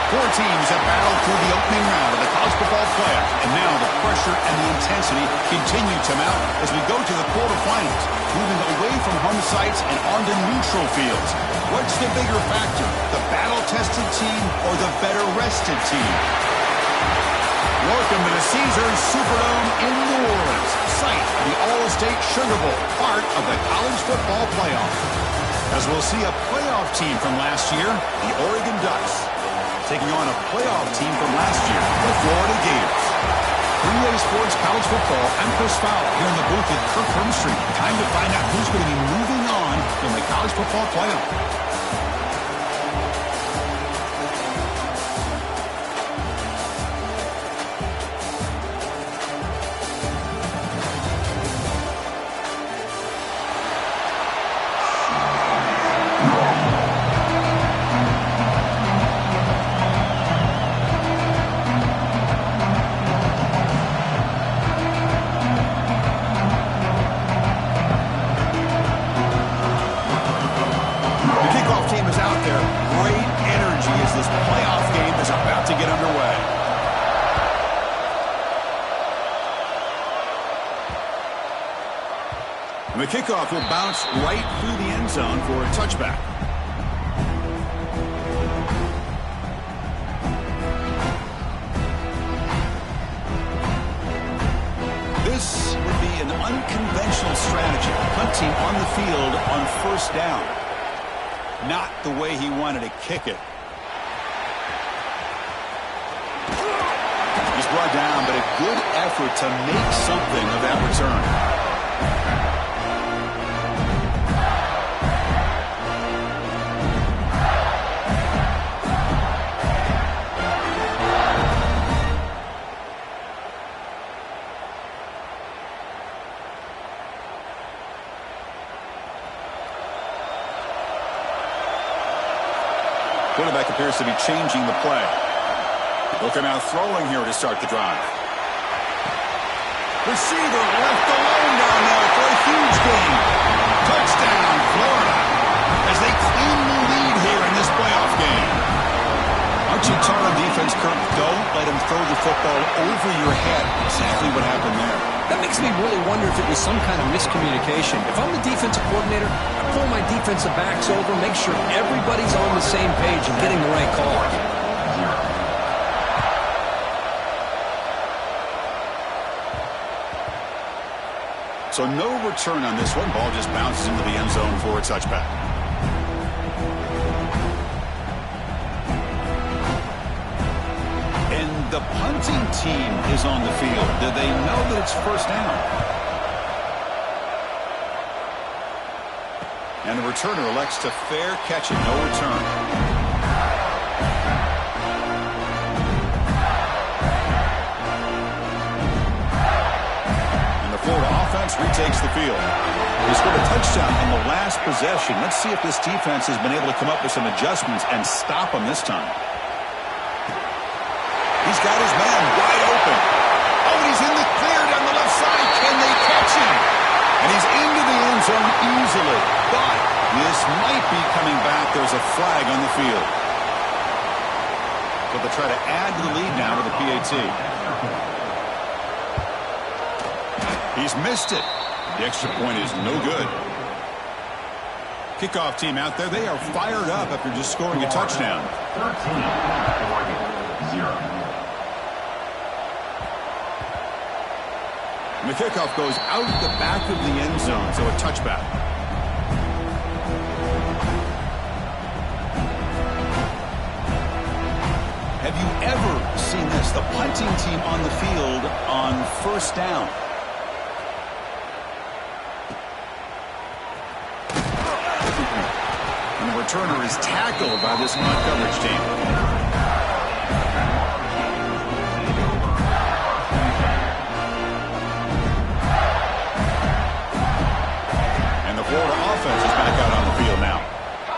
Four teams have battled through the opening round of the college football playoff, and now the pressure and the intensity continue to mount as we go to the quarterfinals, moving away from home sites and onto neutral fields. What's the bigger factor, the battle-tested team or the better-rested team? Welcome to the Caesars Superdome in New Orleans, site of the All-State Sugar Bowl, part of the college football playoff. As we'll see a playoff team from last year, the Oregon Ducks, taking on a playoff team from last year, the Florida Gators. Three-Way Sports College Football, I'm Chris Fowler here in the booth with Kirk Hermstreet. Time to find out who's going to be moving on from the college football playoff. The kickoff will bounce right through the end zone for a touchback. This would be an unconventional strategy, punting on the field on first down. Not the way he wanted to kick it. He's brought down, but a good effort to make something of that return. Quarterback appears to be changing the play. They'll come out throwing here to start the drive. Receiver left alone down there for a huge gain. Touchdown, Florida, as they claim the lead here in this playoff game. Aren't you taught on defense, Kirk? Don't let him throw the football over your head. Exactly what happened there. That makes me really wonder if it was some kind of miscommunication. If I'm the defensive coordinator, I pull my defensive backs over, make sure everybody's on the same page and getting the right call. So no return on this one. Ball just bounces into the end zone for a touchback. And the punting team is on the field. Do they know that it's first down? And the returner elects to fair catch it, no return. And the Florida offense retakes the field. They scored a touchdown on the last possession. Let's see if this defense has been able to come up with some adjustments and stop them this time. He's got his man wide open. Oh, he's in the clear down the left side. Can they catch him? And he's into the end zone easily. But this might be coming back. There's a flag on the field. So they'll try to add to the lead now to the PAT. He's missed it. The extra point is no good. Kickoff team out there. They are fired up after just scoring a touchdown. 13-0. And the kickoff goes out the back of the end zone, so a touchback. Have you ever seen this? The punting team on the field on first down. And the returner is tackled by this non-coverage team. Florida offense is back out on the field now.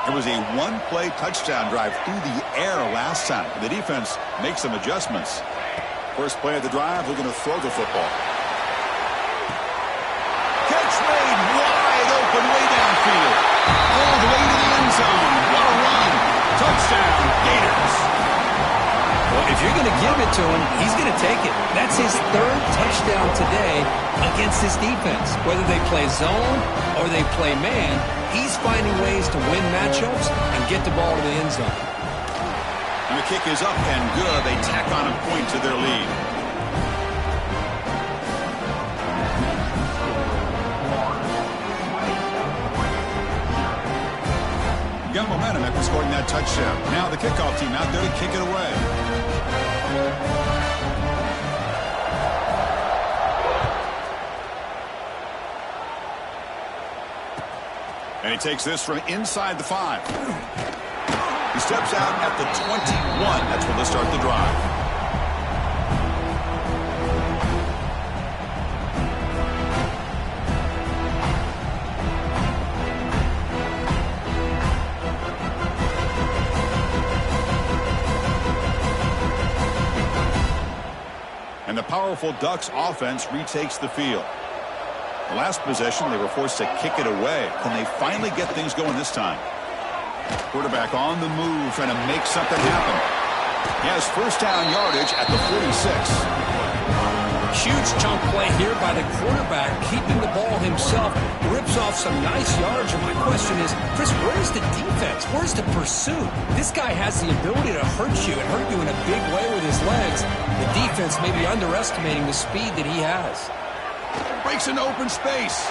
It was a one-play touchdown drive through the air last time. The defense makes some adjustments. First play of the drive, we're going to throw the football. Catch made wide open way downfield. All the way to the end zone. What a run. Touchdown, Gators. you're going to give it to him, he's going to take it. That's his third touchdown today against this defense. Whether they play zone or they play man, he's finding ways to win matchups and get the ball to the end zone. And the kick is up and good. They tack on a point to their lead. Got momentum after scoring that touchdown. Now the kickoff team out there to kick it away. And he takes this from inside the 5. He steps out at the 21. That's where they'll start the drive. And the powerful Ducks offense retakes the field. The last possession, they were forced to kick it away. Can they finally get things going this time? Quarterback on the move, trying to make something happen. He has first down yardage at the 46. Huge chunk play here by the quarterback, keeping the ball himself. Rips off some nice yards. And my question is, Chris, where's the defense? Where's the pursuit? This guy has the ability to hurt you and hurt you in a big way with his legs. The defense may be underestimating the speed that he has. Breaks into open space.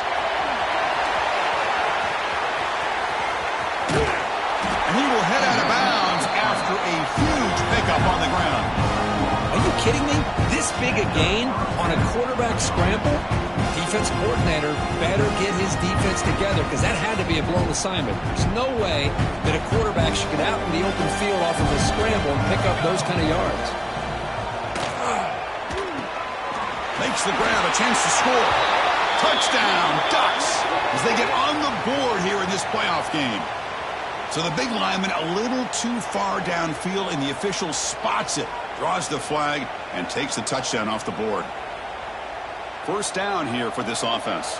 And he will head out of bounds after a huge pickup on the ground. Are you kidding me? This big a gain on a quarterback scramble? Defense coordinator better get his defense together because that had to be a blown assignment. There's no way that a quarterback should get out in the open field off of a scramble and pick up those kind of yards. Makes the grab, a chance to score. Touchdown, Ducks, as they get on the board here in this playoff game. So the big lineman a little too far downfield, and the official spots it, draws the flag, and takes the touchdown off the board. First down here for this offense.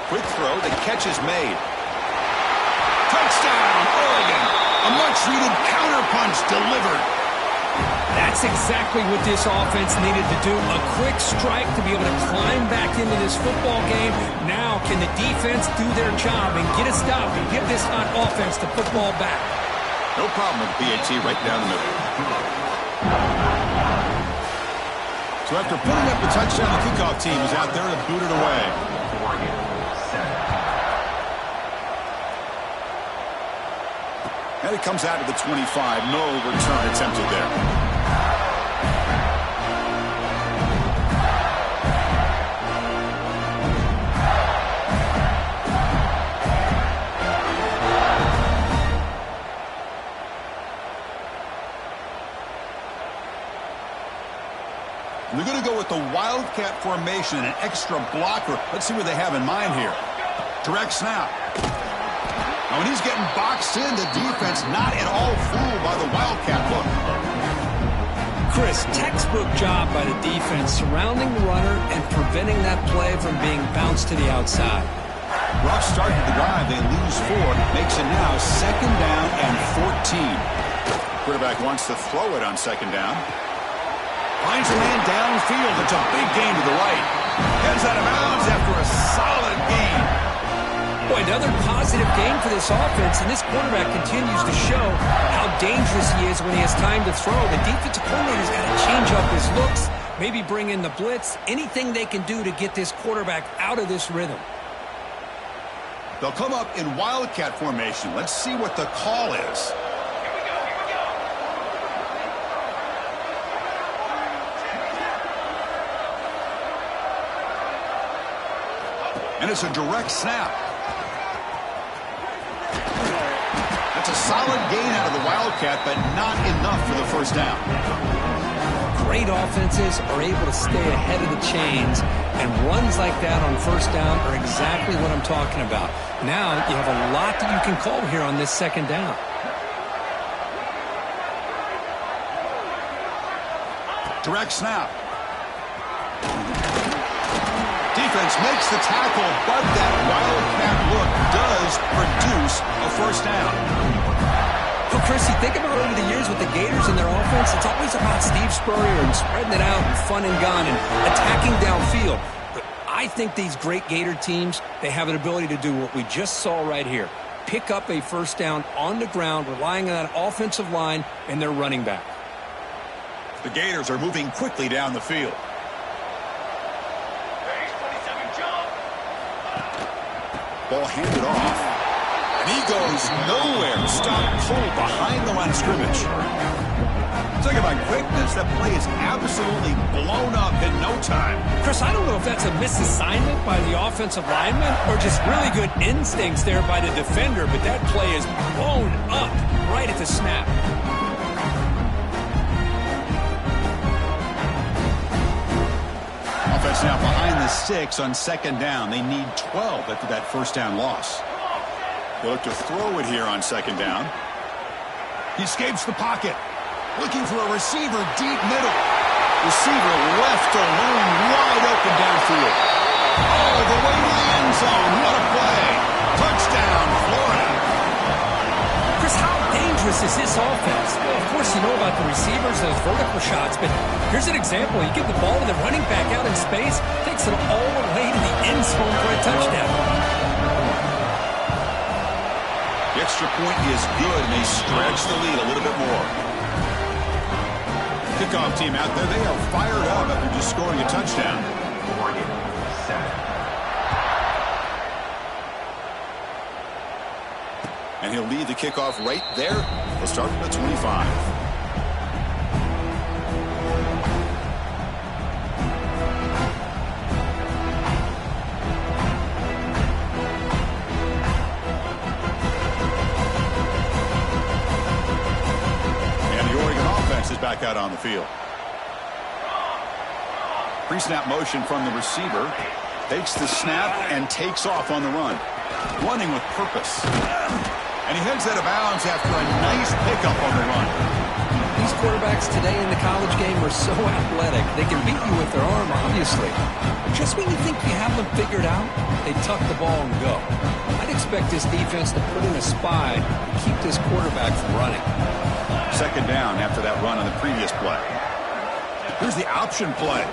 Quick throw, the catch is made. Touchdown, Oregon. A much-needed counterpunch delivered. That's exactly what this offense needed to do. A quick strike to be able to climb back into this football game. Now can the defense do their job and get a stop and give this hot offense the football back? No problem with PAT right down the middle. So after putting up the touchdown, the kickoff team is out there to boot it away. And it comes out to the 25. No return attempted there. They're going to go with the Wildcat formation and an extra blocker. Let's see what they have in mind here. Direct snap. Now, when he's getting boxed in, the defense not at all fooled by the Wildcat look. Chris, textbook job by the defense surrounding the runner and preventing that play from being bounced to the outside. Rough start to the drive. They lose 4. Makes it now second down and 14. Quarterback wants to throw it on second down. Finds a man downfield. It's a big gain to the right. Heads out of bounds after a solid gain. Boy, another positive game for this offense, and this quarterback continues to show how dangerous he is when he has time to throw. The defensive coordinator's got to change up his looks, maybe bring in the blitz, anything they can do to get this quarterback out of this rhythm. They'll come up in Wildcat formation. Let's see what the call is. And it's a direct snap. That's a solid gain out of the Wildcat, but not enough for the first down. Great offenses are able to stay ahead of the chains, and runs like that on first down are exactly what I'm talking about. Now you have a lot that you can call here on this second down. Direct snap. Defense makes the tackle, but that Wildcat look does plays produce a first down. Well, Chris, you think about over the years with the Gators and their offense, it's always about Steve Spurrier and spreading it out and fun and gun and attacking downfield. But I think these great Gator teams, they have an ability to do what we just saw right here. Pick up a first down on the ground, relying on that offensive line and their running back. The Gators are moving quickly down the field. Ball handed off. And he goes nowhere. Stop pulled behind the line of scrimmage. Talking about quickness, that play is absolutely blown up in no time. Chris, I don't know if that's a misassignment by the offensive lineman or just really good instincts there by the defender, but that play is blown up right at the snap. Offense now behind the 6 on second down. They need 12 after that first down loss. They look to throw it here on second down. He escapes the pocket. Looking for a receiver deep middle. Receiver left alone wide open downfield. All the way to the end zone. What a play. Touchdown, Florida. Chris, how dangerous is this offense? Well, of course, you know about the receivers, those vertical shots, but here's an example. You give the ball to the running back out in space, takes it all the way to the end zone for a touchdown. The extra point is good, and they stretch the lead a little bit more. Kickoff team out there, they are fired up after just scoring a touchdown. And he'll lead the kickoff right there. We'll start from the 25. Is back out on the field. Pre-snap motion from the receiver. Takes the snap and takes off on the run. Running with purpose. And he heads out of bounds after a nice pickup on the run. These quarterbacks today in the college game are so athletic. They can beat you with their arm, obviously. Just when you think you have them figured out, they tuck the ball and go. I'd expect this defense to put in a spy and keep this quarterback from running. Second down after that run on the previous play. Here's the option play.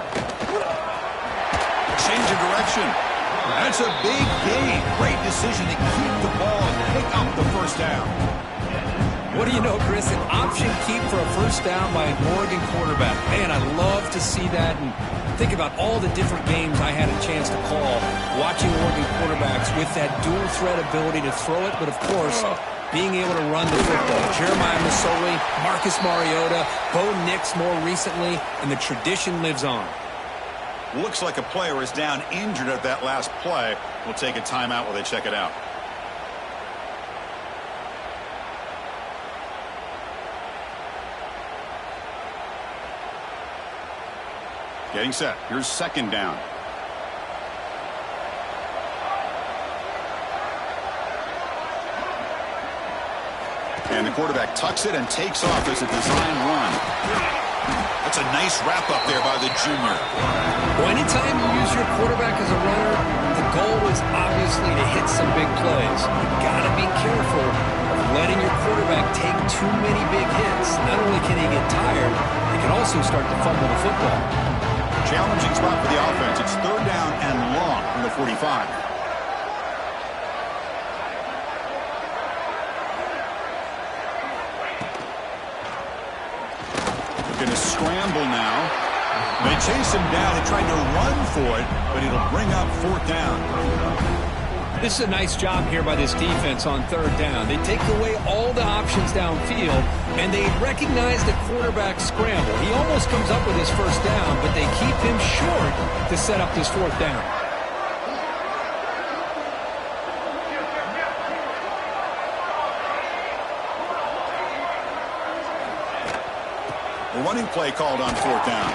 Change of direction. That's a big gain. Great decision to keep the ball and pick up the first down. What do you know, Chris? An option keep for a first down by an Oregon quarterback. Man, I love to see that. And think about all the different games I had a chance to call watching Oregon quarterbacks with that dual threat ability to throw it, but of course, being able to run the football. Jeremiah Masoli, Marcus Mariota, Bo Nix more recently, and the tradition lives on. Looks like a player is down injured at that last play. We'll take a timeout while they check it out. Getting set. Here's second down. And the quarterback tucks it and takes off as a design run. That's a nice wrap-up there by the junior. Well, anytime you use your quarterback as a runner, the goal is obviously to hit some big plays. You've got to be careful of letting your quarterback take too many big hits. Not only can he get tired, he can also start to fumble the football. Challenging spot for the offense. It's third down and long from the 45. Going to scramble now. They chase him down. They tried to run for it, but it'll bring up fourth down. This is a nice job here by this defense on third down. They take away all the options downfield, and they recognize the quarterback scramble. He almost comes up with his first down, but they keep him short to set up this fourth down. The running play called on fourth down.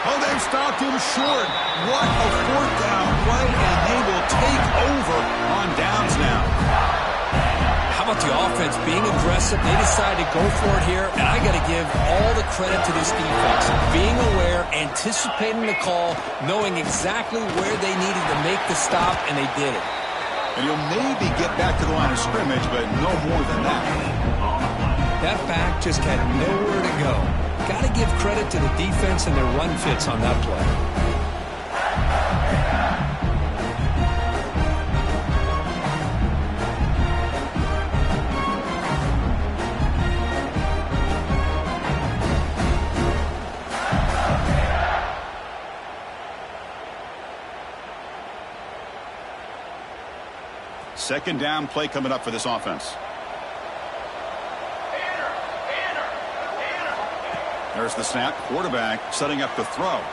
Oh, they've stopped him short. What a fourth down play, and they will take over on downs now. How about the offense being aggressive? They decided to go for it here, and I got to give all the credit to this defense. Being aware, anticipating the call, knowing exactly where they needed to make the stop, and they did it. And he'll maybe get back to the line of scrimmage, but no more than that. That back just had nowhere to go. Got to give credit to the defense and their run fits on that play. Second down play coming up for this offense. There's the snap. Quarterback setting up the throw.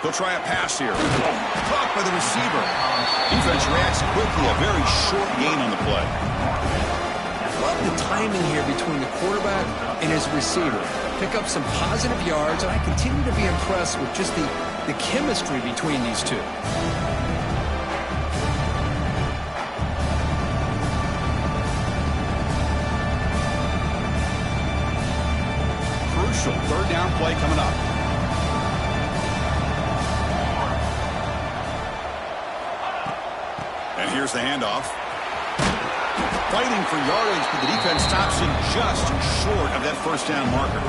He'll try a pass here. Caught by the receiver. Defense reacts quickly. A very short gain on the play. Love the timing here between the quarterback and his receiver. Pick up some positive yards, and I continue to be impressed with just the chemistry between these two. Third down play coming up. And here's the handoff. Fighting for yardage, but the defense stops him just short of that first down marker.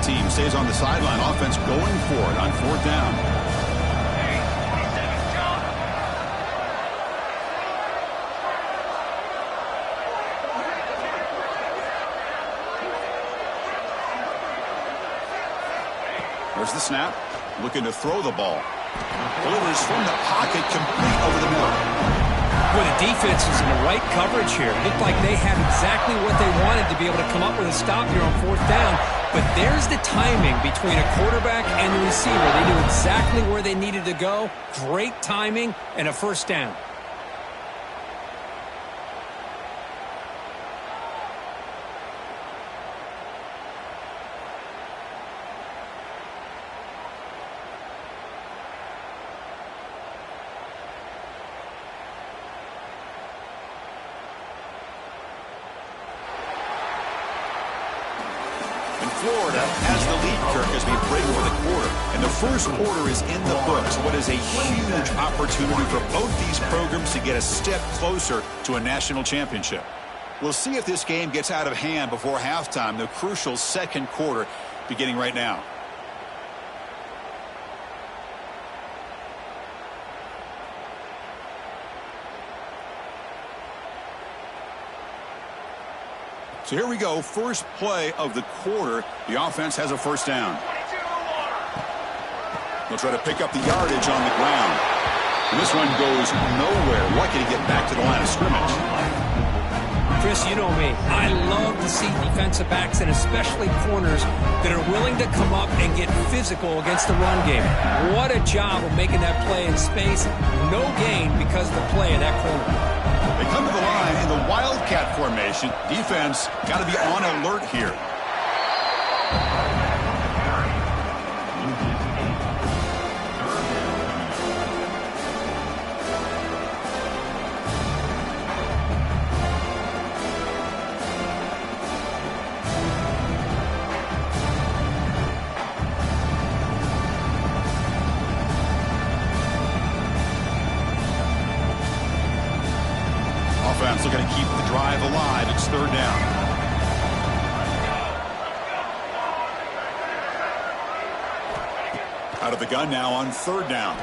Team stays on the sideline. Offense going for it on fourth down. There's the snap. Looking to throw the ball. Delivers from the pocket, complete over the middle. Well, the defense is in the right coverage here. It looked like they had exactly what they wanted to be able to come up with a stop here on fourth down. But there's the timing between a quarterback and the receiver. They knew exactly where they needed to go. Great timing and a first down. Florida has the lead, Kirk, as we break for the quarter. And the first quarter is in the books. What is a huge opportunity for both these programs to get a step closer to a national championship. We'll see if this game gets out of hand before halftime, the crucial second quarter beginning right now. So here we go, first play of the quarter. The offense has a first down. They'll try to pick up the yardage on the ground. And this one goes nowhere. Lucky to get back to the line of scrimmage. Chris, you know me. I love to see defensive backs and especially corners that are willing to come up and get physical against the run game. What a job of making that play in space. No gain because of the play in that corner. They come to the line in the Wildcat formation. Defense got to be on alert here. Offense looking to keep the drive alive. It's third down. Out of the gun now on third down.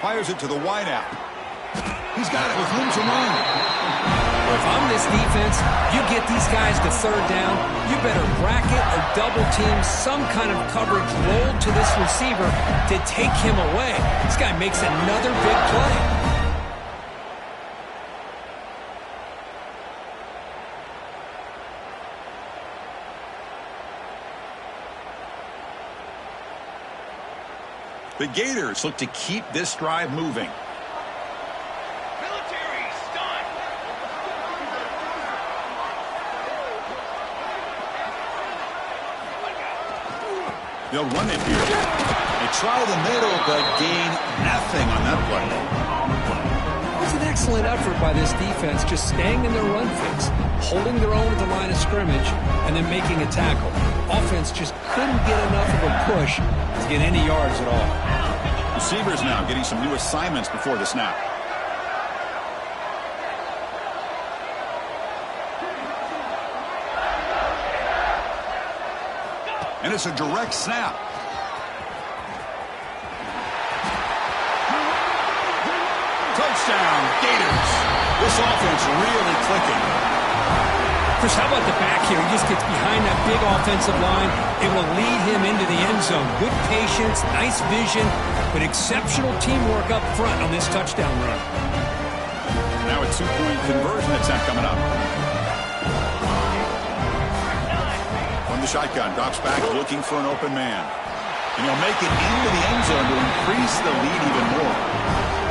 Fires it to the wideout. He's got it with room to run. If I'm this defense, you get these guys to third down, you better bracket or double team some kind of coverage roll to this receiver to take him away. This guy makes another big play. The Gators look to keep this drive moving. Military stunt. They'll run it here. They try the middle, but gain nothing on that play. What's an excellent effort by this defense, just staying in their run fix, holding their own at the line of scrimmage, and then making a tackle. Offense just couldn't get enough of a push to get any yards at all. Receivers now getting some new assignments before the snap. And it's a direct snap. Touchdown, Gators. This offense really clicking. Chris, how about the back here? He just gets behind that big offensive line. It will lead him into the end zone. Good patience, nice vision, but exceptional teamwork up front on this touchdown run. Now a two-point conversion attempt coming up. From the shotgun, drops back looking for an open man. And he'll make it into the end zone to increase the lead even more.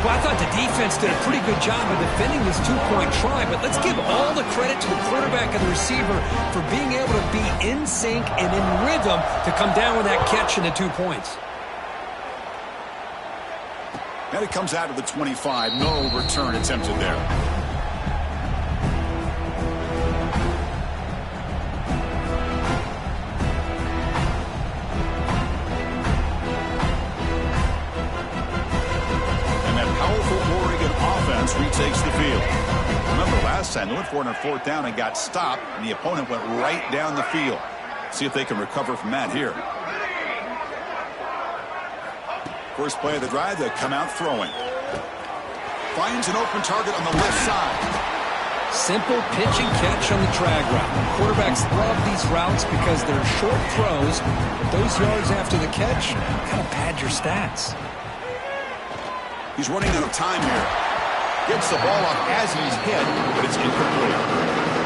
Well, I thought the defense did a pretty good job of defending this two-point try, but let's give all the credit to the quarterback and the receiver for being able to be in sync and in rhythm to come down with that catch and the 2 points. And it comes out of the 25. No return attempted there. Retakes the field. Remember last time they went for it on fourth down and got stopped, and the opponent went right down the field. See if they can recover from that here. First play of the drive, they come out throwing. Finds an open target on the left side. Simple pitch and catch on the drag route. Quarterbacks love these routes because they're short throws, but those yards after the catch kind of pad your stats. He's running out of time here. Gets the ball off as he's hit, but it's incomplete.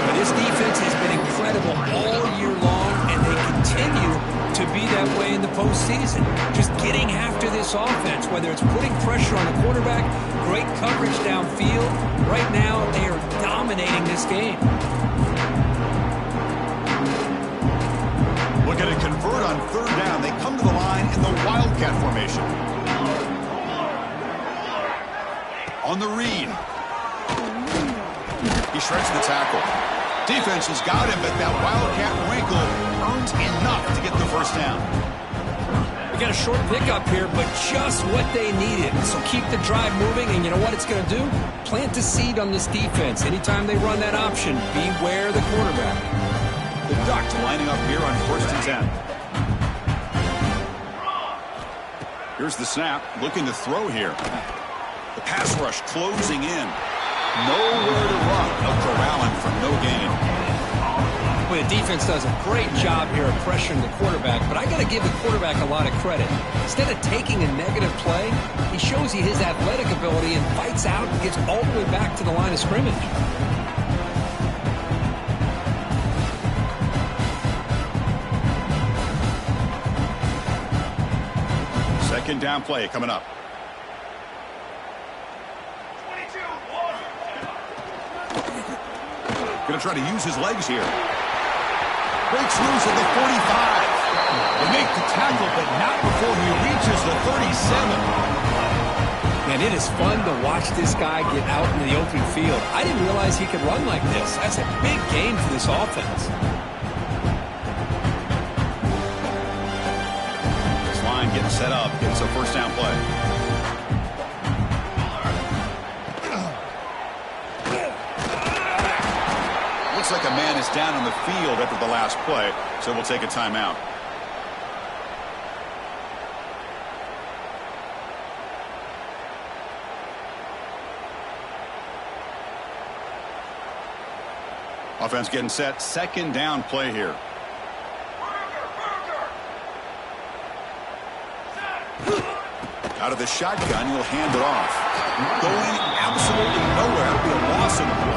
But this defense has been incredible all year long, and they continue to be that way in the postseason. Just getting after this offense, whether it's putting pressure on the quarterback, great coverage downfield. Right now, they are dominating this game. Looking to convert on third down. They come to the line in the Wildcat formation. On the read. He shreds the tackle. Defense has got him, but that Wildcat wrinkle earns enough to get the first down. We got a short pickup here, but just what they needed. So keep the drive moving, and you know what it's going to do? Plant a seed on this defense. Anytime they run that option, beware the quarterback. The Ducks lining up here on 1st and 10. Here's the snap. Looking to throw here. The pass rush closing in. Nowhere to run. No corralling for no gain. Well, the defense does a great job here of pressuring the quarterback, but I got to give the quarterback a lot of credit. Instead of taking a negative play, he shows you his athletic ability and fights out and gets all the way back to the line of scrimmage. Second down play coming up. Going to try to use his legs here. Breaks loose at the 45. They make the tackle, but not before he reaches the 37. Man, it is fun to watch this guy get out into the open field. I didn't realize he could run like this. That's a big gain for this offense. This line getting set up. It's a first down play. Looks like a man is down on the field after the last play, so we'll take a timeout. Offense getting set. Second down play here. Out of the shotgun, he'll hand it off. Going absolutely nowhere. It'll be a loss in the play.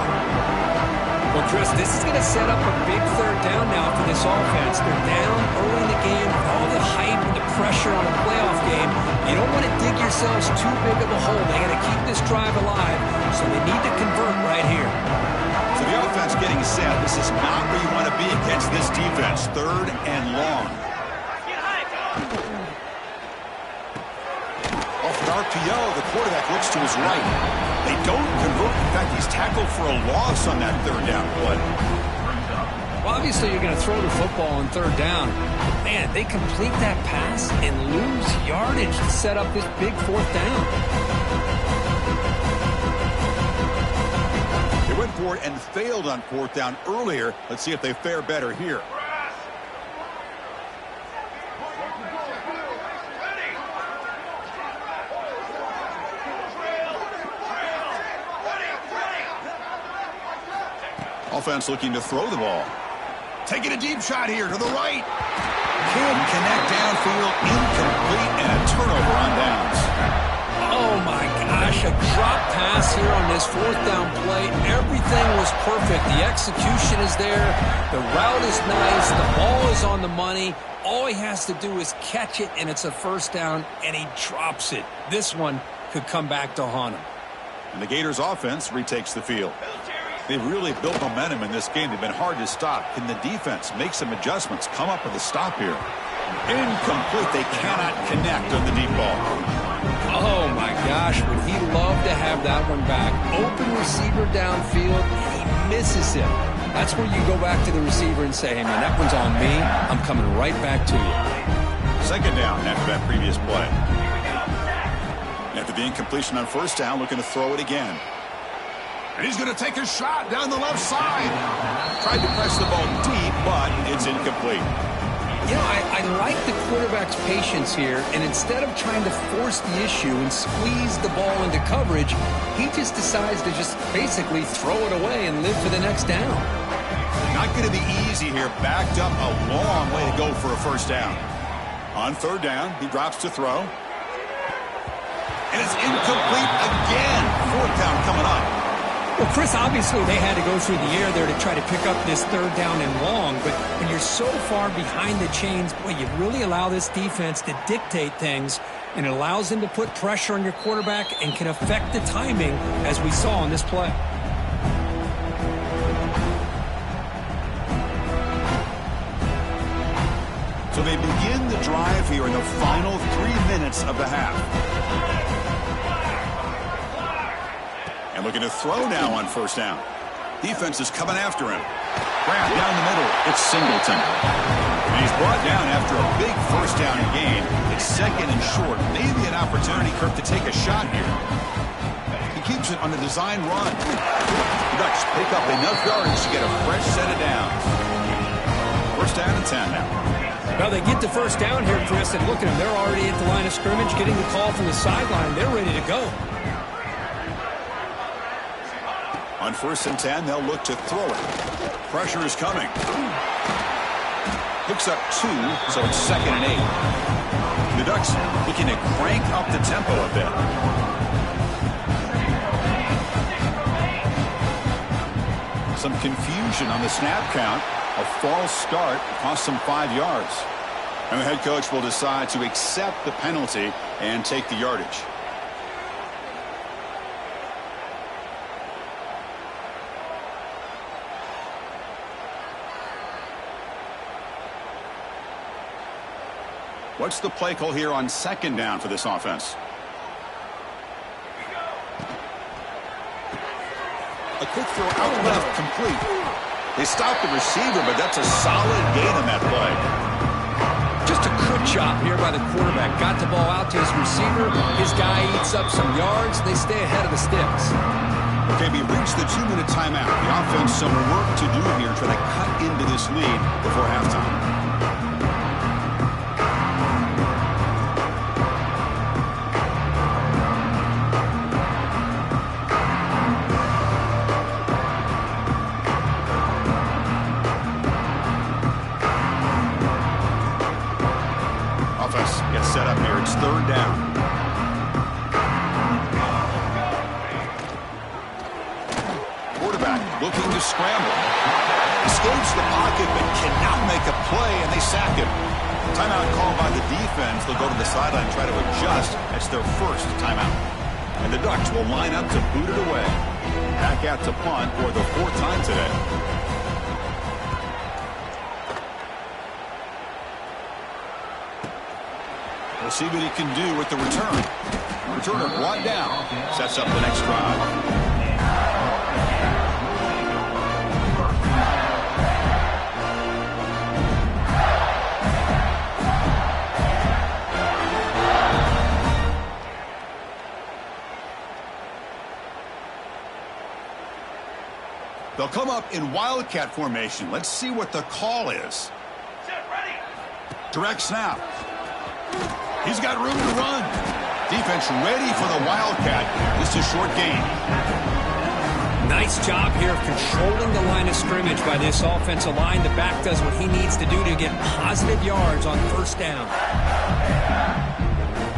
Well, Chris, this is going to set up a big third down now for this offense. They're down early in the game with all the hype and the pressure on a playoff game. You don't want to dig yourselves too big of a hole. They got to keep this drive alive, so they need to convert right here. So the offense getting set. This is not where you want to be against this defense. Third and long. Off the RPO, the quarterback looks to his right. They don't convert. In fact, he's tackled for a loss on that third down play. Well, obviously, you're going to throw the football on third down. Man, they complete that pass and lose yardage to set up this big fourth down. They went for it and failed on fourth down earlier. Let's see if they fare better here. Offense looking to throw the ball. Taking a deep shot here to the right. Can't connect downfield. Incomplete and a turnover on downs. Oh, my gosh. A drop pass here on this fourth down play. Everything was perfect. The execution is there. The route is nice. The ball is on the money. All he has to do is catch it, and it's a first down, and he drops it. This one could come back to haunt him. And the Gators offense retakes the field. They've really built momentum in this game. They've been hard to stop. Can the defense make some adjustments, come up with a stop here? Incomplete. They cannot connect on the deep ball. Oh, my gosh. Would he love to have that one back? Open receiver downfield, and he misses him. That's where you go back to the receiver and say, hey, man, that one's on me. I'm coming right back to you. Second down after that previous play. After the incompletion on first down, looking to throw it again. And he's going to take a shot down the left side. Tried to press the ball deep, but it's incomplete. You know, I like the quarterback's patience here, and instead of trying to force the issue and squeeze the ball into coverage, he just decides to just basically throw it away and live for the next down. Not going to be easy here. Backed up a long way to go for a first down. On third down, he drops to throw. And it's incomplete again. Fourth down coming up. Well, Chris, obviously they had to go through the air there to try to pick up this third down and long, but when you're so far behind the chains, boy, you really allow this defense to dictate things, and it allows them to put pressure on your quarterback and can affect the timing, as we saw on this play. So they begin the drive here in the final 3 minutes of the half. And looking to throw now on first down. Defense is coming after him. Grab down the middle. It's Singleton. And he's brought down after a big first down gain. It's second and short. Maybe an opportunity, Kirk, to take a shot here. He keeps it on the design run. The Ducks pick up enough yards to get a fresh set of downs. First down and 10 now. Well, they get the first down here, Chris, and look at them. They're already at the line of scrimmage, getting the call from the sideline. They're ready to go. On first and 10, they'll look to throw it. Pressure is coming. Picks up 2, so it's second and 8. The Ducks looking to crank up the tempo a bit. Some confusion on the snap count. A false start cost them 5 yards. And the head coach will decide to accept the penalty and take the yardage. What's the play call here on second down for this offense? A quick throw out left, complete. They stopped the receiver, but that's a solid gain on that play. Just a good job here by the quarterback. Got the ball out to his receiver. His guy eats up some yards. They stay ahead of the sticks. Okay, we reached the 2-minute timeout. The offense some work to do here, trying to cut into this lead before halftime. Gets set up here. It's third down. Quarterback looking to scramble. Escapes the pocket but cannot make a play, and they sack him. Timeout called by the defense. They'll go to the sideline and try to adjust. That's their first timeout. And the Ducks will line up to boot it away. Back out to punt for the 4th time today. We'll see what he can do with the return. Returner brought down. Sets up the next drive. They'll come up in Wildcat formation. Let's see what the call is. Direct snap. He's got room to run. Defense ready for the Wildcat. Just a short gain. Nice job here of controlling the line of scrimmage by this offensive line. The back does what he needs to do to get positive yards on first down.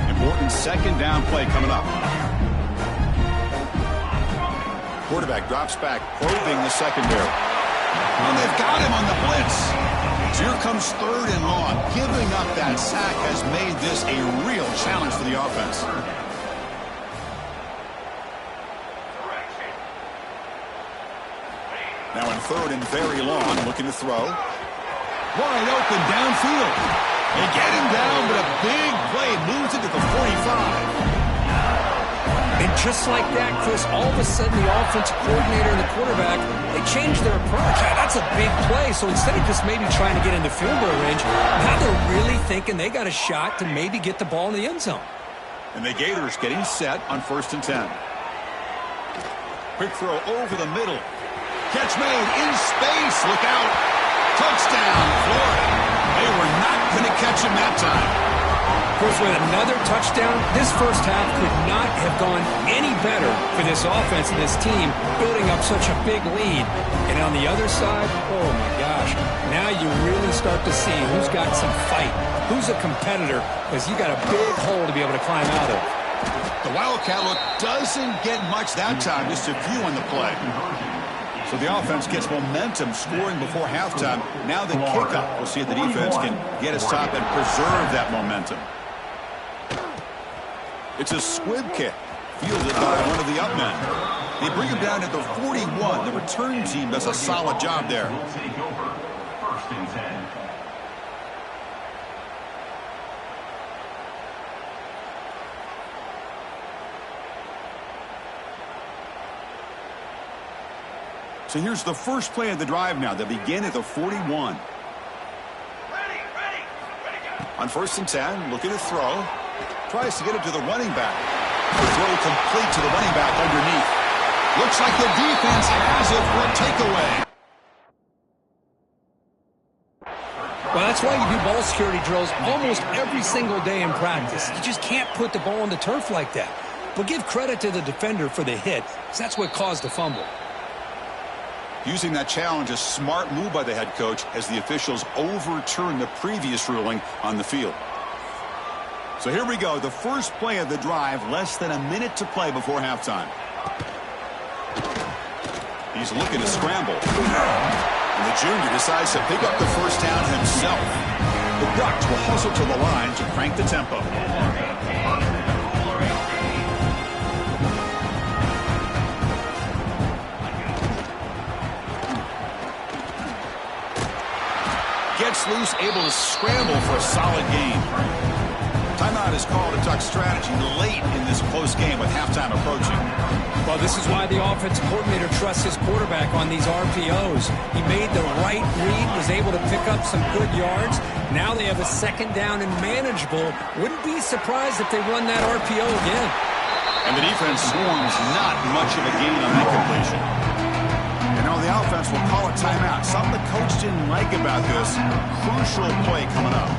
Important second down play coming up. Quarterback drops back, probing the secondary. And they've got him on the blitz. So here comes 3rd and long. Giving up that sack has made this a real challenge for the offense. Now in 3rd and very long, looking to throw. Wide open downfield. They get him down, but a big play moves it to the 45. And just like that, Chris, all of a sudden the offensive coordinator and the quarterback, they changed their approach. That's a big play. So instead of just maybe trying to get into field goal range, now they're really thinking they got a shot to maybe get the ball in the end zone. And the Gators getting set on 1st and 10. Quick throw over the middle. Catch made in space. Look out. Touchdown, Florida. They were not going to catch him that time. Of course, with another touchdown, this first half could not have gone any better for this offense and this team, building up such a big lead. And on the other side, oh my gosh, now you really start to see who's got some fight, who's a competitor, because you got a big hole to be able to climb out of. The Wildcat look doesn't get much that time, just a few on the play. So the offense gets momentum scoring before halftime. Now the kickoff. We'll see if the defense can get a stop and preserve that momentum. It's a squib kick, fielded by one of the up men. They bring him down at the 41. The return team does a solid job there. So here's the first play of the drive now. They begin at the 41. On 1st and 10, looking to throw. Tries to get it to the running back. The throw complete to the running back underneath. Looks like the defense has it for a takeaway. Well, that's why you do ball security drills almost every single day in practice. You just can't put the ball on the turf like that. But give credit to the defender for the hit, because that's what caused the fumble. Using that challenge, a smart move by the head coach as the officials overturn the previous ruling on the field. So here we go, the first play of the drive, less than a minute to play before halftime. He's looking to scramble. And the junior decides to pick up the first down himself. The Ducks will hustle to the line to crank the tempo. Gets loose, able to scramble for a solid gain. Timeout is called a Ducks strategy late in this close game with halftime approaching. Well, this is why the offensive coordinator trusts his quarterback on these RPOs. He made the right read, was able to pick up some good yards. Now they have a second down and manageable. Wouldn't be surprised if they run that RPO again. And the defense swarms not much of a gain on that completion. And now the offense will call a timeout. Something the coach didn't like about this. Crucial play coming up.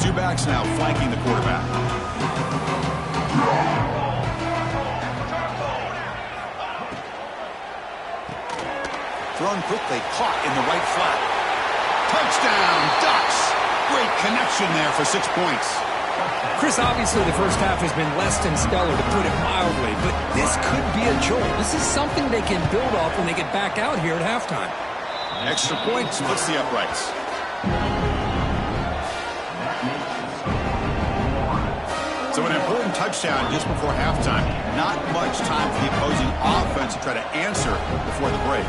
Two backs now flanking the quarterback. Thrown quickly, caught in the right flat. Touchdown, Ducks! Great connection there for 6 points. Chris, obviously the first half has been less than stellar, to put it mildly, but this could be a jolt. This is something they can build off when they get back out here at halftime. Extra point splits the uprights. So an important touchdown just before halftime. Not much time for the opposing offense to try to answer before the break.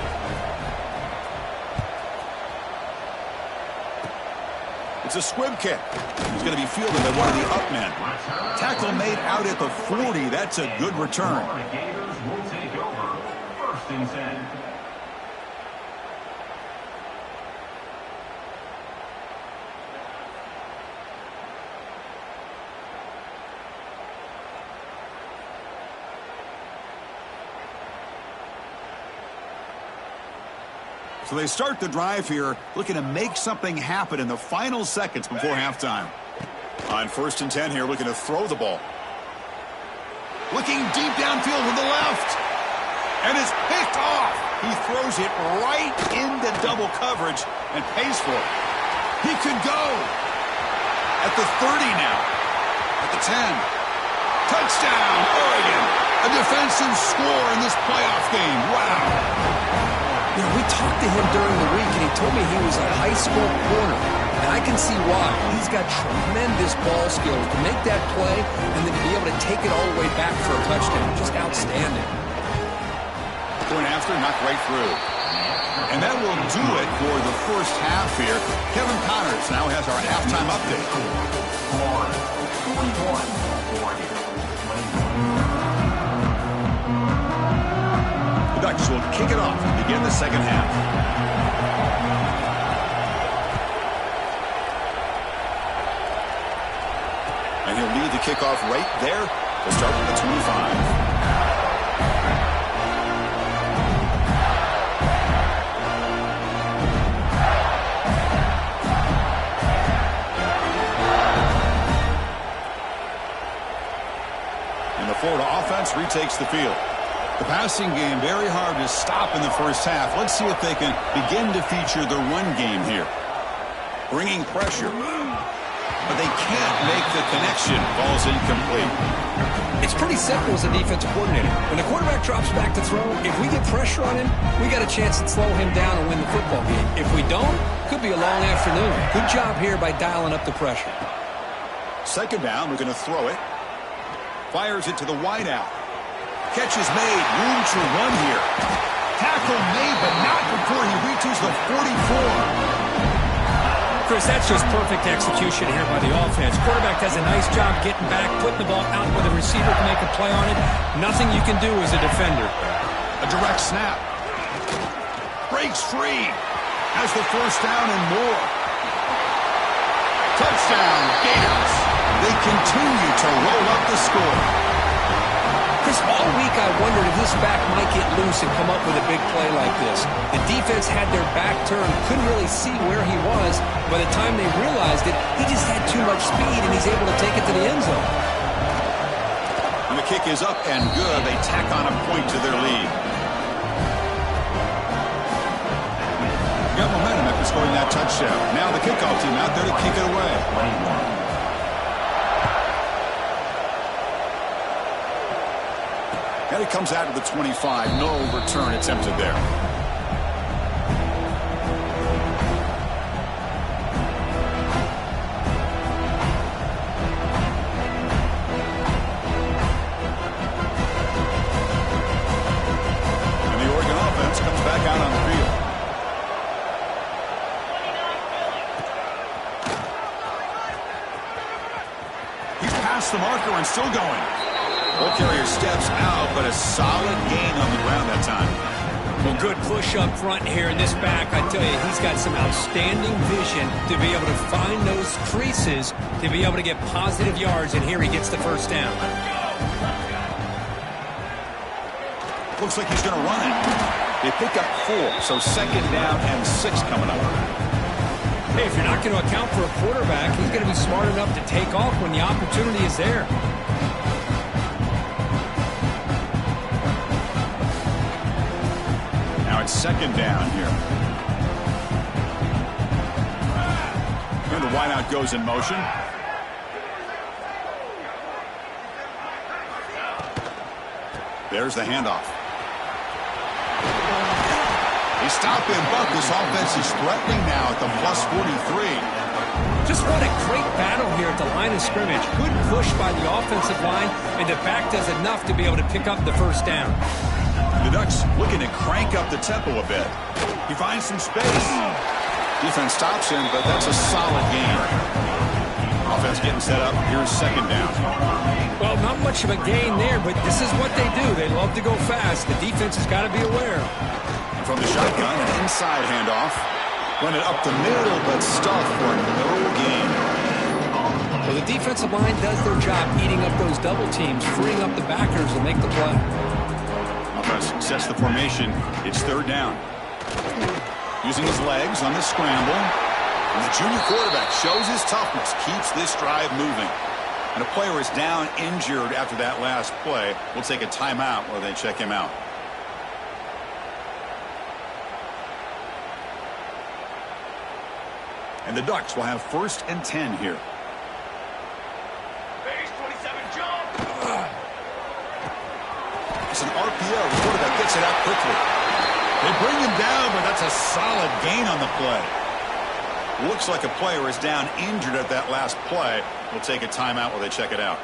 It's a squib kick. He's going to be fielded by one of the up men. Tackle made out at the 40. That's a good return. Gators will take over. 1st and 10. So they start the drive here, looking to make something happen in the final seconds before halftime. On 1st and 10 here, looking to throw the ball. Looking deep downfield with the left. And it's picked off. He throws it right into double coverage and pays for it. He could go. At the 30 now. At the 10. Touchdown, Oregon. A defensive score in this playoff game. Wow. You know, we talked to him during the week, and he told me he was a high school corner. And I can see why. He's got tremendous ball skills to make that play and then to be able to take it all the way back for a touchdown. Just outstanding. Going after, knocked right through. And that will do it for the first half here. Kevin Connors now has our halftime update. 41, Oregon. The Ducks will kick it off to begin the second half. And he'll lead the kickoff right there to start with the 25. And the Florida offense retakes the field. The passing game very hard to stop in the first half. Let's see if they can begin to feature the run game here. Bringing pressure. But they can't make the connection. Ball's incomplete. It's pretty simple as a defensive coordinator. When the quarterback drops back to throw, if we get pressure on him, we got a chance to slow him down and win the football game. If we don't, could be a long afternoon. Good job here by dialing up the pressure. Second down, we're going to throw it. Fires it to the wideout. Catch is made. Room to run here. Tackle made, but not before he reaches the 44. Chris, that's just perfect execution here by the offense. Quarterback does a nice job getting back, putting the ball out where the receiver can make a play on it. Nothing you can do as a defender. A direct snap. Breaks free. Has the first down and more. Touchdown, Gators. They continue to roll up the score. Chris, all week I wondered if this back might get loose and come up with a big play like this. The defense had their back turned, couldn't really see where he was. By the time they realized it, he just had too much speed, and he's able to take it to the end zone. And the kick is up and good. They tack on a point to their lead. Got momentum after scoring that touchdown. Now the kickoff team out there to kick it away. 21. And it comes out of the 25. No return attempted there. And the Oregon offense comes back out on the field. He's past the marker and still going. Ball carrier steps out, but a solid gain on the ground that time. Well, good push up front here in this back. I tell you, he's got some outstanding vision to be able to find those creases, to be able to get positive yards, and here he gets the first down. Looks like he's going to run it. They pick up 4, so second down and 6 coming up. Hey, if you're not going to account for a quarterback, he's going to be smart enough to take off when the opportunity is there. Second down here. And the wideout goes in motion. There's the handoff. They stop him, but this offense is threatening now at the plus 43. Just what a great battle here at the line of scrimmage. Good push by the offensive line, and the back does enough to be able to pick up the first down. The Ducks looking to crank up the tempo a bit. He finds some space. Defense stops him, but that's a solid gain. Offense getting set up. Here's second down. Well, not much of a gain there, but this is what they do. They love to go fast. The defense has got to be aware. From the shotgun, an inside handoff. Run it up the middle, but stuffed for no gain. Well, the defensive line does their job eating up those double teams, freeing up the backers to make the play. Offense sets the formation. It's third down. Using his legs on the scramble. And the junior quarterback shows his toughness, keeps this drive moving. And a player is down injured after that last play. We'll take a timeout while they check him out. And the Ducks will have 1st and 10 here. Base 27 jump. It's an RPO. The quarterback gets it out quickly. They bring him down, but that's a solid gain on the play. Looks like a player is down injured at that last play. We'll take a timeout while they check it out.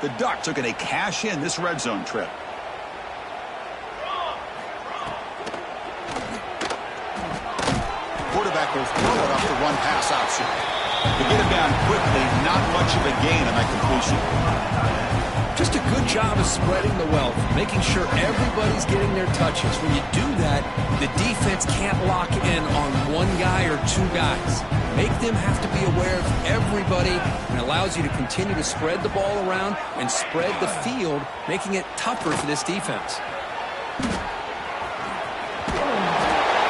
The Ducks are going to cash in this red zone trip. Quarterback will throw it off the run pass option. They get him down quickly, not much of a gain on that completion. Just a good job of spreading the wealth, making sure everybody's getting their touches. When you do that, the defense can't lock in on one guy or two guys. Make them have to be aware of everybody, and allows you to continue to spread the ball around and spread the field, making it tougher for this defense.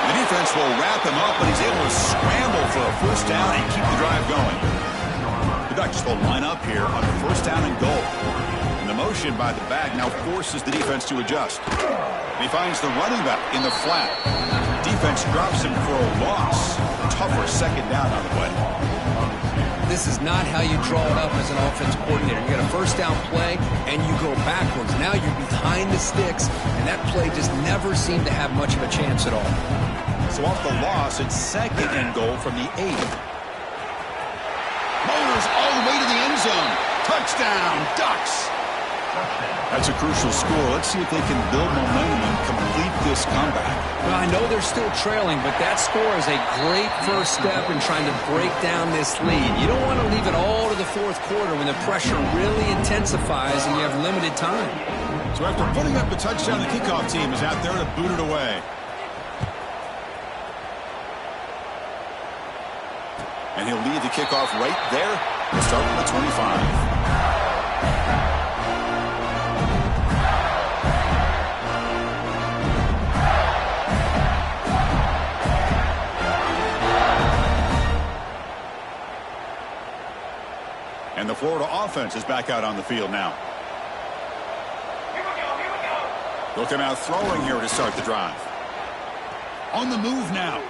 The defense will wrap him up, but he's able to scramble for a first down and keep the drive going. The Ducks will line up here on 1st down and goal. And the motion by the back now forces the defense to adjust. And he finds the running back in the flat. Defense drops him for a loss. Tougher second down on the way. This is not how you draw it up as an offense coordinator. You got a first down play, and you go backwards. Now you're behind the sticks, and that play just never seemed to have much of a chance at all. So off the loss, it's 2nd and goal from the 8. Motors all the way to the end zone. Touchdown, Ducks. That's a crucial score. Let's see if they can build momentum and complete this comeback. Well, I know they're still trailing, but that score is a great first step in trying to break down this lead. You don't want to leave it all to the 4th quarter when the pressure really intensifies and you have limited time. So after putting up the touchdown, the kickoff team is out there to boot it away. And he'll lead the kickoff right there. We'll start with the 25. And the Florida offense is back out on the field now. Here we go. They'll come out throwing here to start the drive. On the move now.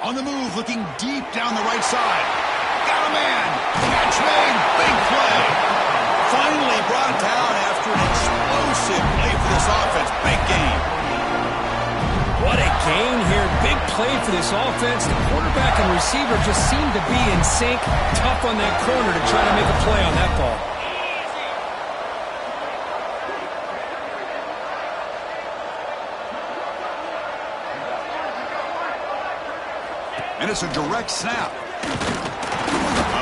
On the move, looking deep down the right side. Got a man. Catch made. Big play. Finally brought down after an explosive play for this offense. Big game. What a gain here. Big play for this offense. The quarterback and receiver just seem to be in sync. Tough on that corner to try to make a play on that ball. And it's a direct snap.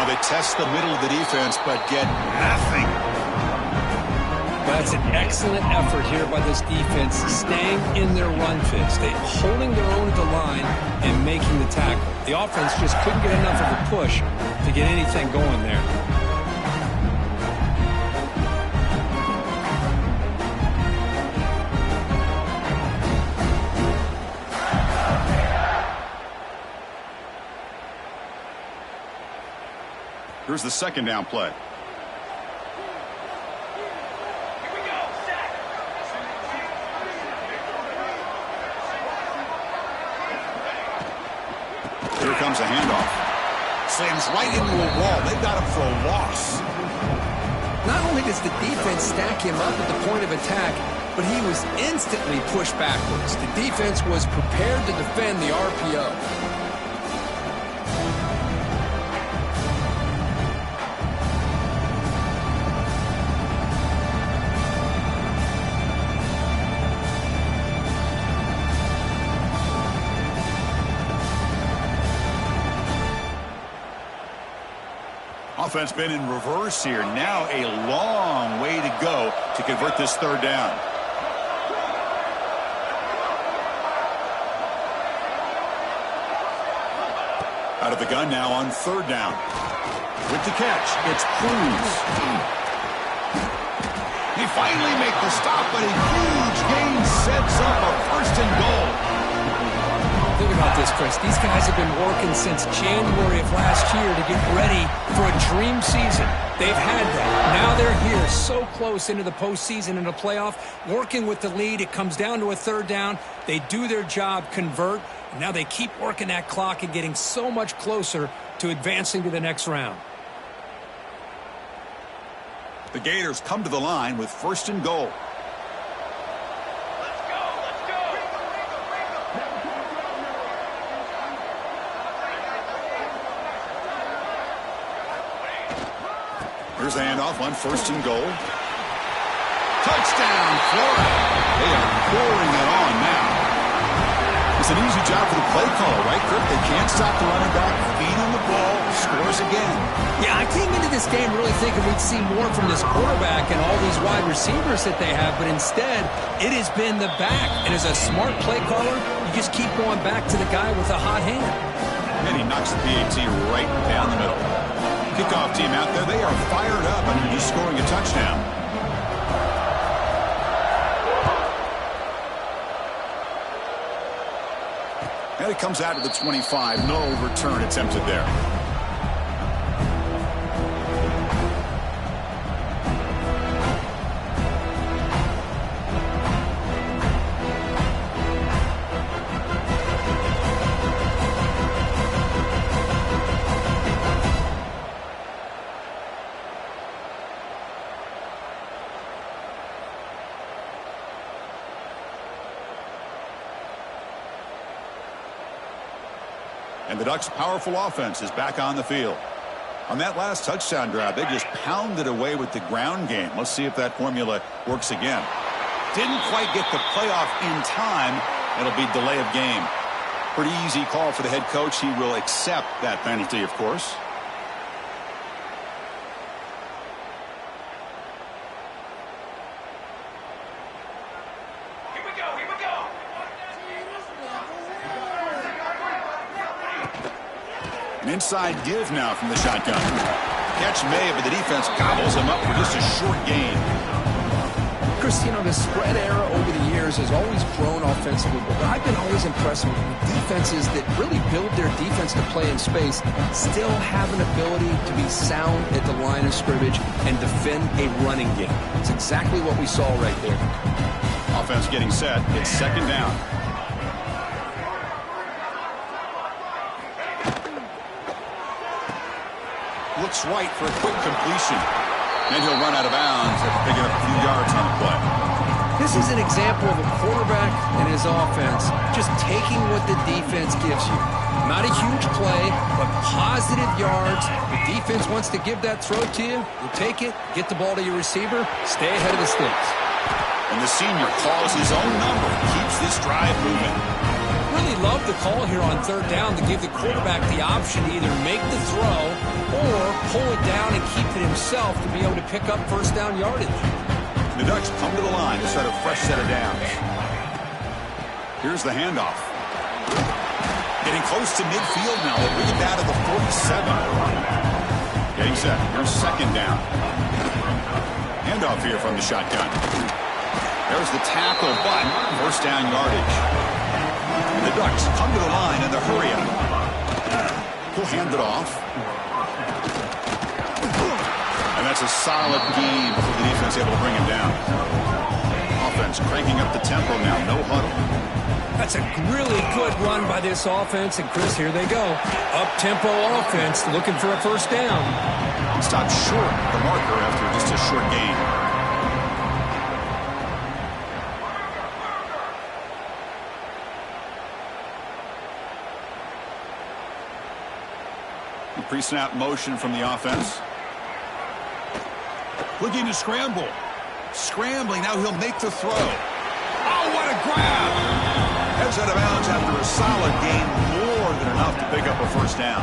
They test the middle of the defense, but get nothing. That's an excellent effort here by this defense, staying in their run fits. They're holding their own at the line and making the tackle. The offense just couldn't get enough of a push to get anything going there. Here's the 2nd down play. Here comes a handoff. Slams right into a wall. They got him for a loss. Not only does the defense stack him up at the point of attack, but he was instantly pushed backwards. The defense was prepared to defend the RPO. Offense been in reverse here. Now a long way to go to convert this third down. Out of the gun now on third down. With the catch, it's Cruz. They finally make the stop, but a huge gain sets up a first and goal. Think about this, Chris. These guys have been working since January of last year to get ready for a dream season. They've had that. Now they're here, so close into the postseason and the playoff, working with the lead. It comes down to a third down. They do their job, convert. And now they keep working that clock and getting so much closer to advancing to the next round. The Gators come to the line with first and goal. Here's the handoff on first and goal. Touchdown, Florida. They are pouring it on now. It's an easy job for the play caller, right, Kirk? They can't stop the running back, feed him the ball, scores again. Yeah, I came into this game really thinking we'd see more from this quarterback and all these wide receivers that they have, but instead, it has been the back. And as a smart play caller, you just keep going back to the guy with a hot hand. And he knocks the PAT right down the middle. Kickoff team out there, they are fired up after just scoring a touchdown. And it comes out to the 25. No return attempted there. And the Ducks' powerful offense is back on the field. On that last touchdown drive, they just pounded away with the ground game. Let's see if that formula works again. Didn't quite get the playoff in time. It'll be delay of game. Pretty easy call for the head coach. He will accept that penalty, of course. An inside give now from the shotgun. Catch made, but the defense gobbles him up for just a short gain. Chris, you know, the spread era over the years has always grown offensively, but I've been always impressed with defenses that really build their defense to play in space, still have an ability to be sound at the line of scrimmage and defend a running game. It's exactly what we saw right there. Offense getting set. It's second down. Looks right for a quick completion. And he'll run out of bounds after picking up a few yards on the play. This is an example of a quarterback and his offense just taking what the defense gives you. Not a huge play, but positive yards. The defense wants to give that throw to you. You take it, get the ball to your receiver, stay ahead of the sticks. And the senior calls his own number, keeps this drive moving. Really love the call here on third down to give the quarterback the option to either make the throw or pull it down and keep it himself to be able to pick up first down yardage. The Ducks come to the line to start a fresh set of downs. Here's the handoff. Getting close to midfield now. They'll bring it down to the 47. Getting set. Here's second down. Handoff here from the shotgun. There's the tackle, but first down yardage. And the Ducks come to the line in the hurry up. He'll hand it off. And that's a solid gain for the defense able to bring him down. Offense cranking up the tempo now. No huddle. That's a really good run by this offense. And, Chris, here they go. Up-tempo offense looking for a first down. Stopped short of the marker after just a short gain. Pre-snap motion from the offense. Looking to scramble. Scrambling. Now he'll make the throw. Oh, what a grab! Heads out of bounds after a solid gain. More than enough to pick up a first down.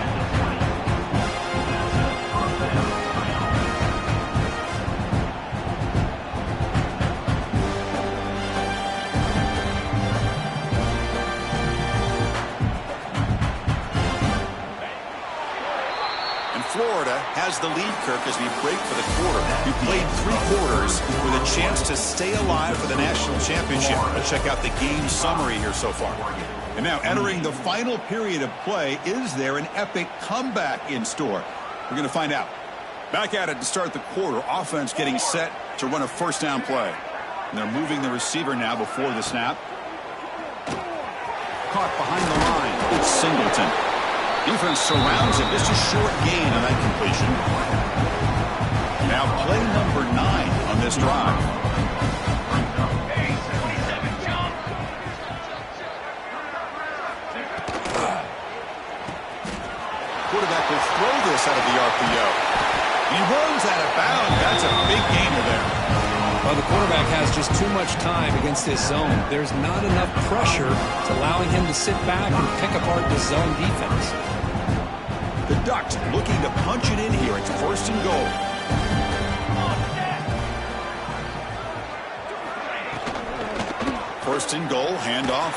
has the lead, Kirk, as we break for the quarter. We played 3 quarters with a chance to stay alive for the national championship. Let's check out the game summary here so far. And now entering the final period of play, is there an epic comeback in store? We're going to find out. Back at it to start the quarter. Offense getting set to run a first down play. And they're moving the receiver now before the snap. Caught behind the line. It's Singleton. Defense surrounds him. Just a short gain on that completion. Now play number 9 on this drive. Quarterback will throw this out of the RPO. He runs out of bounds. That's a big gainer there. Well, the quarterback has just too much time against this zone. There's not enough pressure to allowing him to sit back and pick apart the zone defense. The Ducks looking to punch it in here. It's first and goal. First and goal, handoff.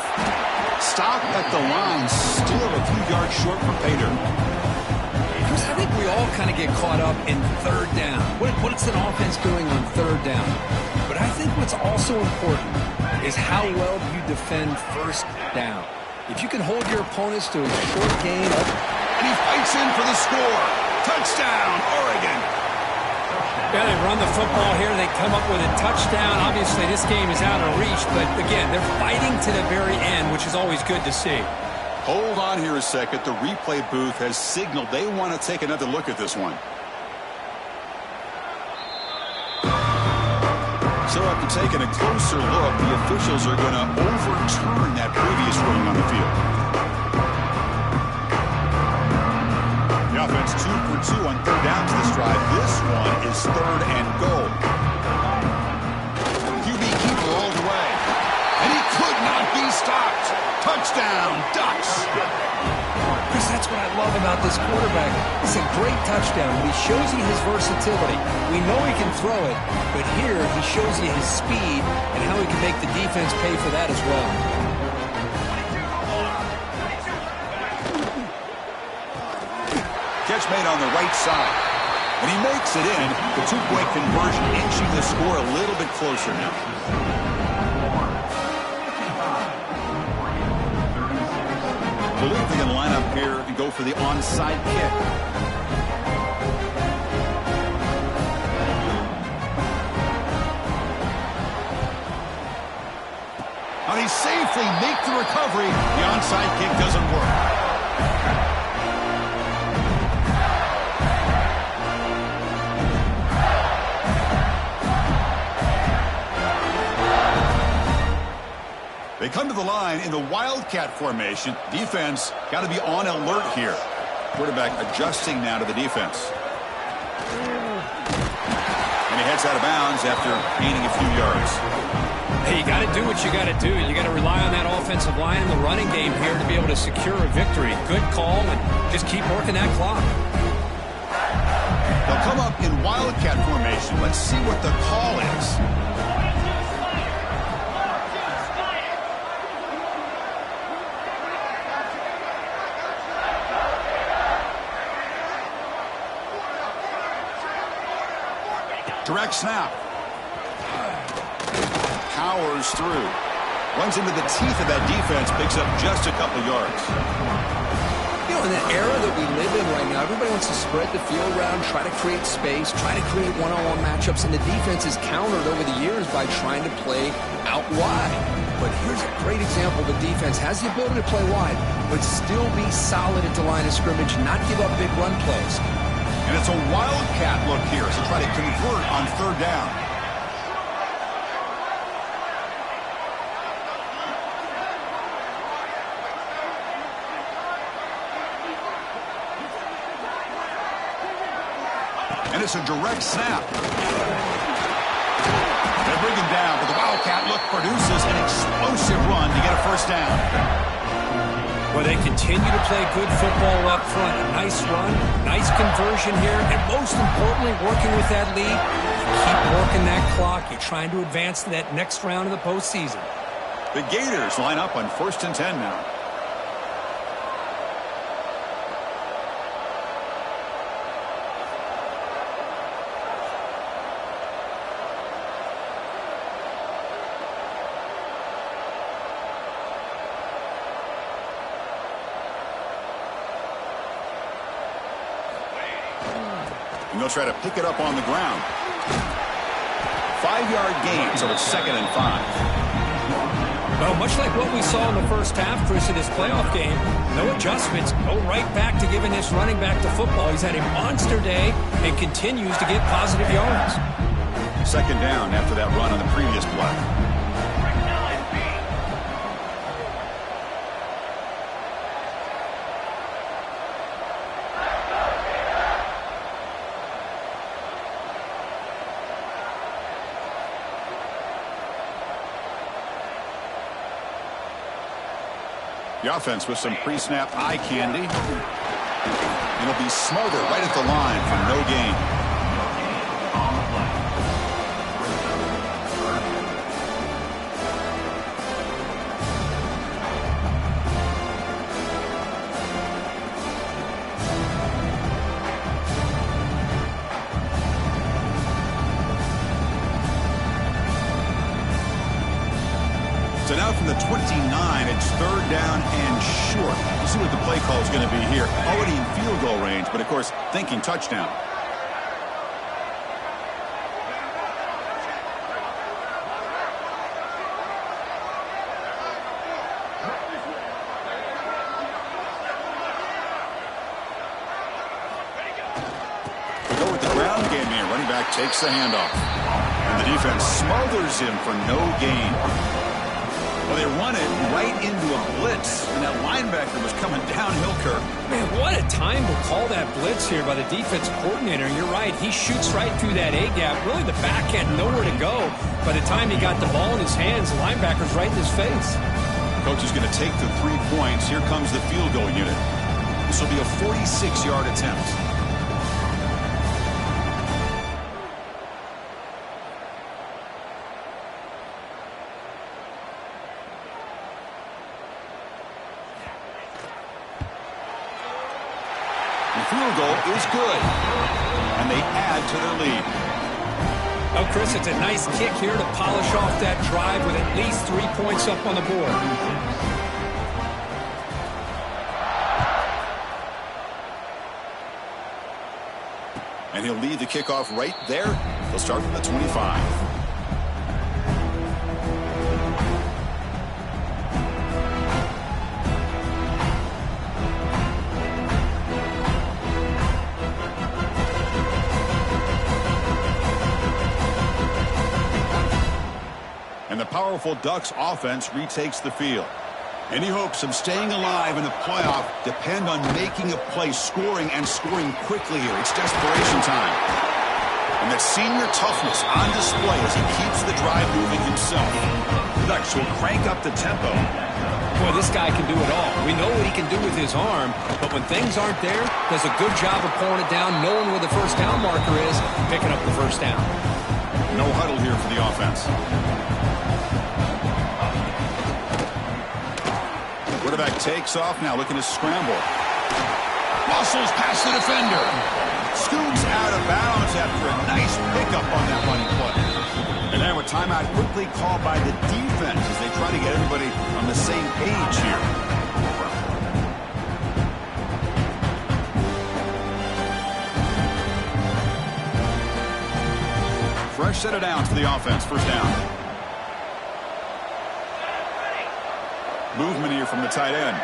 Stop at the line. Still a few yards short for Pater. I think we all kind of get caught up in third down. What's an offense doing on third down? But I think what's also important is how well do you defend first down. If you can hold your opponents to a short gain, and he fights in for the score. Touchdown, Oregon. Yeah, they run the football here. They come up with a touchdown. Obviously, this game is out of reach, but again, they're fighting to the very end, which is always good to see. Hold on here a second. The replay booth has signaled they want to take another look at this one. So after taking a closer look, the officials are going to overturn that previous ruling on the field. The offense 2 for 2 on third down to this drive. This one is third and goal. QB keeper all the way. And he could not be stopped. Touchdown, Ducks. Chris, that's what I love about this quarterback. It's a great touchdown. He shows you his versatility. We know he can throw it, but here he shows you his speed and how he can make the defense pay for that as well. Catch made on the right side. And he makes it in. The 2-point conversion inching the score a little bit closer now. I believe they're going to line up here and go for the onside kick. How they safely make the recovery. The onside kick doesn't work. They come to the line in the Wildcat formation. Defense got to be on alert here. Quarterback adjusting now to the defense. And he heads out of bounds after gaining a few yards. Hey, you got to do what you got to do. You got to rely on that offensive line in the running game here to be able to secure a victory. Good call, and just keep working that clock. They'll come up in Wildcat formation. Let's see what the call is. Direct snap. Powers through. Runs into the teeth of that defense. Picks up just a couple yards. You know, in the era that we live in right now, everybody wants to spread the field around, try to create space, try to create one-on-one matchups, and the defense is countered over the years by trying to play out wide. But here's a great example. The defense has the ability to play wide, but still be solid at the line of scrimmage, not give up big run plays. And it's a Wildcat look here as they try to convert on third down. And it's a direct snap. They bring him down, but the Wildcat look produces an explosive run to get a first down. Well, they continue to play good football up front. A nice run, nice conversion here, and most importantly, working with that lead, you keep working that clock. You're trying to advance to that next round of the postseason. The Gators line up on 1st and 10 now. And they'll try to pick it up on the ground. 5-yard gain, so it's 2nd and 5. Well, much like what we saw in the first half, Chris, in this playoff game, no adjustments, go right back to giving this running back to football. He's had a monster day and continues to get positive yards. 2nd down after that run on the previous play. The offense with some pre-snap eye candy. And it'll be Smother right at the line for no gain. So now from the 29, it's 3rd down and short. We'll see what the play call is going to be here. Already in field goal range, but of course, thinking touchdown. We go with the ground game here. Running back takes the handoff. And the defense smothers him for no gain. Well, they run it right into a blitz, and that linebacker was coming downhill, Kirk. Man, what a time to call that blitz here by the defensive coordinator. And you're right, he shoots right through that A-gap. Really, the back had nowhere to go. By the time he got the ball in his hands, the linebacker's right in his face. Coach is going to take the 3 points. Here comes the field goal unit. This will be a 46-yard attempt. Field goal is good, and they add to their lead. Oh, Chris, it's a nice kick here to polish off that drive with at least 3 points up on the board. And he'll lead the kickoff right there. He'll start from the 25. And the powerful Ducks offense retakes the field. Any hopes of staying alive in the playoff depend on making a play, scoring, and scoring quickly here. It's desperation time. And that senior toughness on display as he keeps the drive moving himself. The Ducks will crank up the tempo. Boy, this guy can do it all. We know what he can do with his arm, but when things aren't there, does a good job of pulling it down, knowing where the first down marker is, picking up the first down. No huddle here for the offense. Quarterback takes off now, looking to scramble. Muscles past the defender. Scoots out of bounds after a nice pickup on that running play. And now a timeout quickly called by the defense as they try to get everybody on the same page here. Fresh set of downs for the offense. First down. Movement here from the tight end.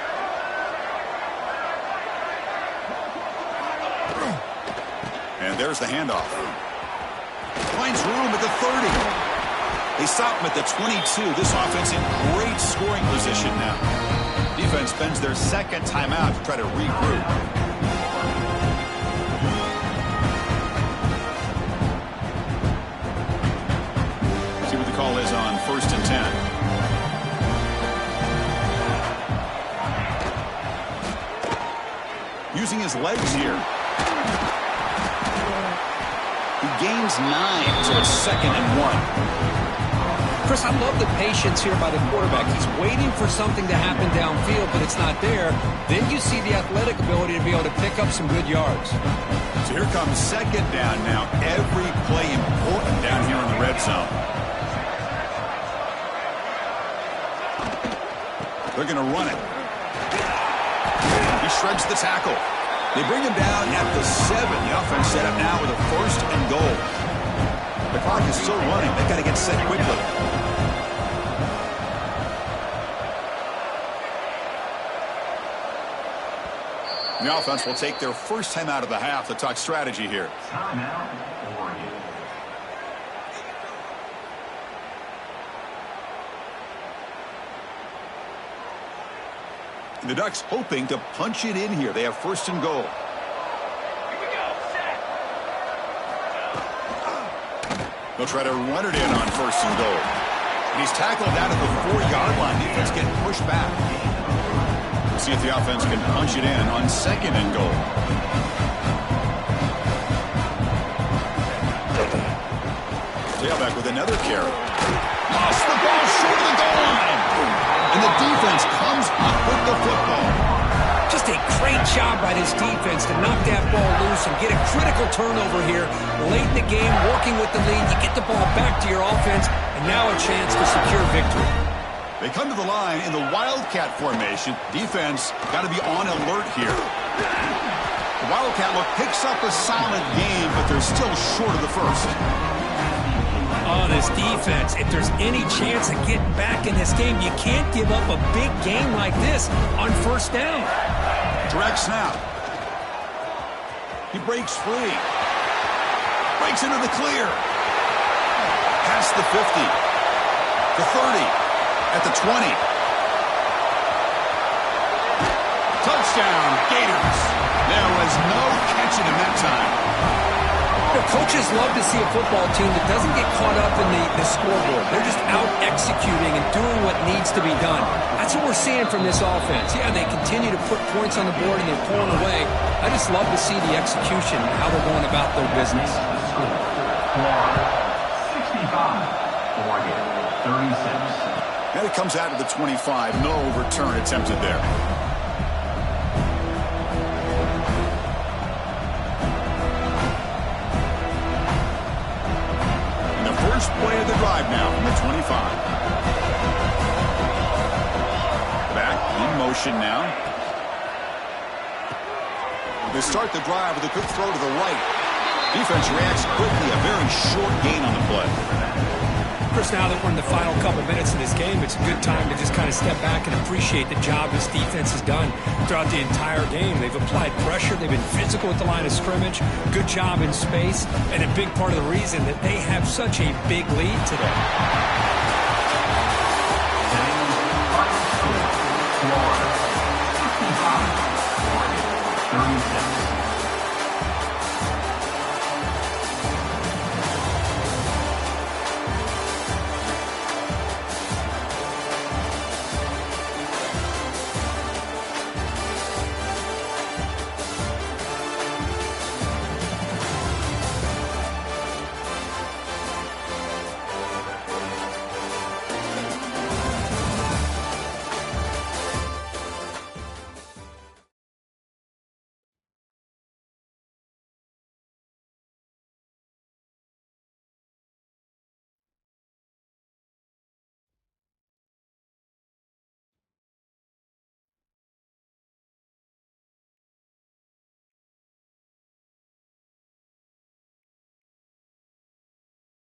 And there's the handoff. Finds room at the 30. They stop him at the 22. This offense in great scoring position now. Defense spends their second timeout to try to regroup. See what the call is on 1st and 10. Using his legs here. He gains 9, so it's 2nd and 1. Chris, I love the patience here by the quarterback. He's waiting for something to happen downfield, but it's not there. Then you see the athletic ability to be able to pick up some good yards. So here comes 2nd down now. Every play important down here in the red zone. They're going to run it. He shreds the tackle. They bring him down at the 7. The offense set up now with a 1st and goal. The clock is still running. They've got to get set quickly. The offense will take their first time out of the half to talk strategy here. Timeout, Oregon. The Ducks hoping to punch it in here. They have 1st and goal. Here we go, set. They'll try to run it in on 1st and goal. And he's tackled down at the 4-yard line. Defense getting pushed back. We'll see if the offense can punch it in on 2nd and goal. Tailback with another carry. Lost the ball short of the goal line. And the defense comes up with the football. Just a great job by this defense to knock that ball loose and get a critical turnover here late in the game, working with the lead. You get the ball back to your offense, and now a chance to secure victory. They come to the line in the Wildcat formation. Defense got to be on alert here. The Wildcat look picks up a solid game, but they're still short of the 1st. Oh, this defense, if there's any chance of getting back in this game, you can't give up a big game like this on 1st down. Direct snap. He breaks free. Breaks into the clear. Past the 50. The 30. At the 20. Touchdown, Gators. There was no catching him that time. The coaches love to see a football team that doesn't get caught up in the scoreboard. They're just out executing and doing what needs to be done. That's what we're seeing from this offense. Yeah, they continue to put points on the board and they're pulling away. I just love to see the execution and how they're going about their business. 65, Oregon, 36. And it comes out to the 25. No return attempted there. First play of the drive now from the 25. Back in motion now. They start the drive with a quick throw to the right. Defense reacts quickly. A very short gain on the play. Chris, now that we're in the final couple minutes of this game, it's a good time to just kind of step back and appreciate the job this defense has done throughout the entire game. They've applied pressure. They've been physical at the line of scrimmage. Good job in space. And a big part of the reason that they have such a big lead today.